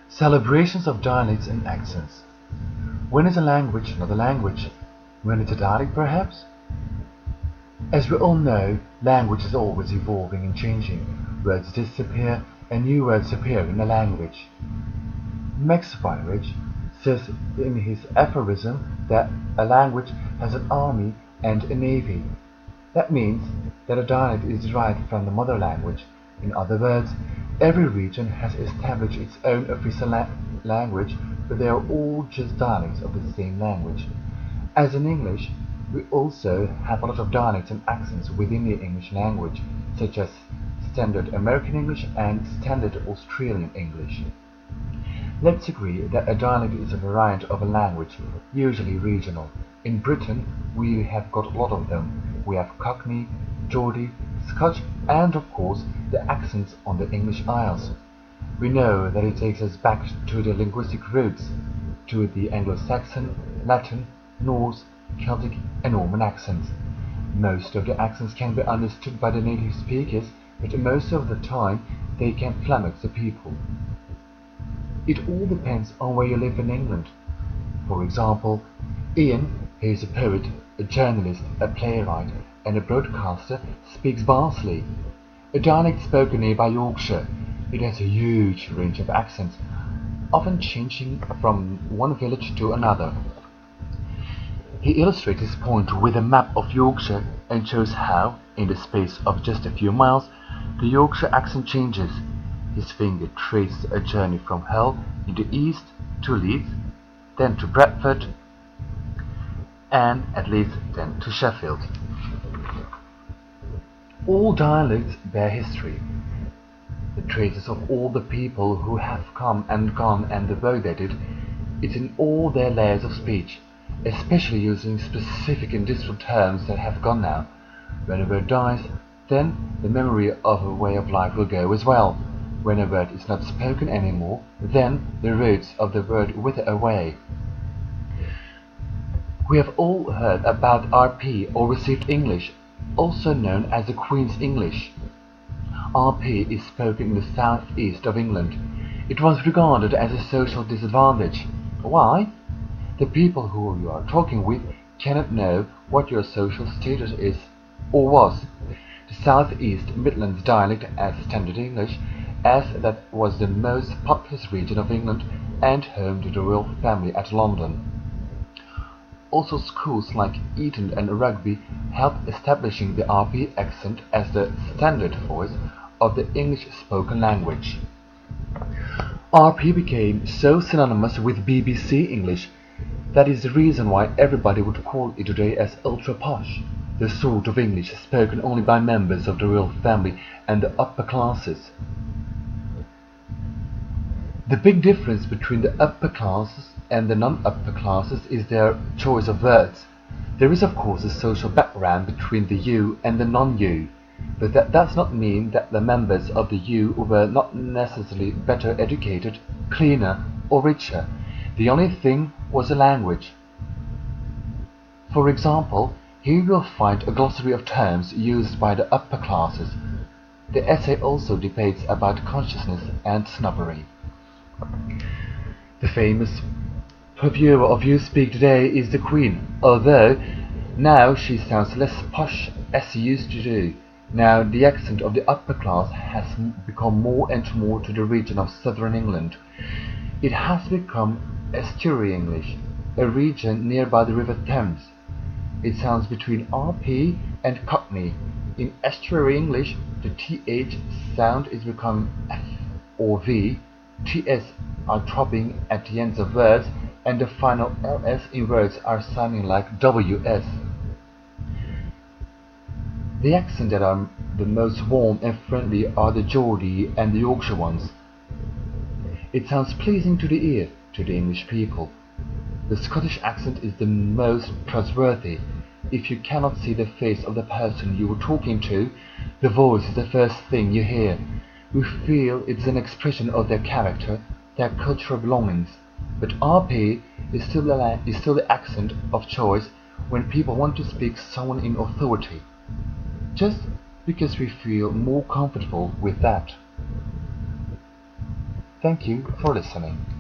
Celebrations of dialects and accents. When is a language not a language? When it's a dialect, perhaps? As we all know, language is always evolving and changing. Words disappear and new words appear in a language. Max Weyrich says in his aphorism that a language has an army and a navy. That means that a dialect is derived from the mother language. In other words, every region has established its own official language, but they are all just dialects of the same language. As in English, we also have a lot of dialects and accents within the English language, such as Standard American English and Standard Australian English. Let's agree that a dialect is a variant of a language, usually regional. In Britain, we have got a lot of them. We have Cockney, Geordie, Scotch, and of course the accents on the English Isles. We know that it takes us back to the linguistic roots, to the Anglo-Saxon, Latin, Norse, Celtic, and Norman accents. Most of the accents can be understood by the native speakers, but most of the time they can flummox the people. It all depends on where you live in England. For example, Ian, who is a poet, a journalist, a playwright, and a broadcaster, speaks Barnsley, a dialect spoken nearby Yorkshire. It has a huge range of accents, often changing from one village to another. He illustrates his point with a map of Yorkshire and shows how, in the space of just a few miles, the Yorkshire accent changes. His finger traces a journey from Hull in the east to Leeds, then to Bradford, and at Leeds then to Sheffield. All dialects bear history, the traces of all the people who have come and gone and the work they did. It's in all their layers of speech, especially using specific and distant terms that have gone now. When a word dies, then the memory of a way of life will go as well. When a word is not spoken anymore, then the roots of the word wither away. We have all heard about RP, or Received English, also known as the Queen's English. RP is spoken in the southeast of England. It was regarded as a social disadvantage. Why? The people who you are talking with cannot know what your social status is, or was. The Southeast Midlands dialect as Standard English, as that was the most populous region of England and home to the royal family at London. Also, schools like Eton and Rugby helped establishing the RP accent as the standard voice of the English-spoken language. RP became so synonymous with BBC English that is the reason why everybody would call it today as ultra posh, the sort of English spoken only by members of the royal family and the upper classes. The big difference between the upper classes and the non-upper classes is their choice of words. There is of course a social background between the you and the non-you, but that does not mean that the members of the you were not necessarily better educated, cleaner, or richer. The only thing was the language. For example, here you will find a glossary of terms used by the upper classes. The essay also debates about consciousness and snobbery. The famous reviewer of You Speak Today is the Queen, although now she sounds less posh as she used to do. Now the accent of the upper class has become more and more to the region of southern England. It has become Estuary English, a region nearby the River Thames. It sounds between RP and Cockney. In Estuary English, the TH sound is becoming F or V, TS are dropping at the ends of words, and the final LS in words are sounding like WS. The accents that are the most warm and friendly are the Geordie and the Yorkshire ones. It sounds pleasing to the ear, to the English people. The Scottish accent is the most trustworthy. If you cannot see the face of the person you are talking to, the voice is the first thing you hear. We feel it's an expression of their character, their cultural belongings. But RP is still the accent of choice when people want to speak someone in authority, just because we feel more comfortable with that. Thank you for listening.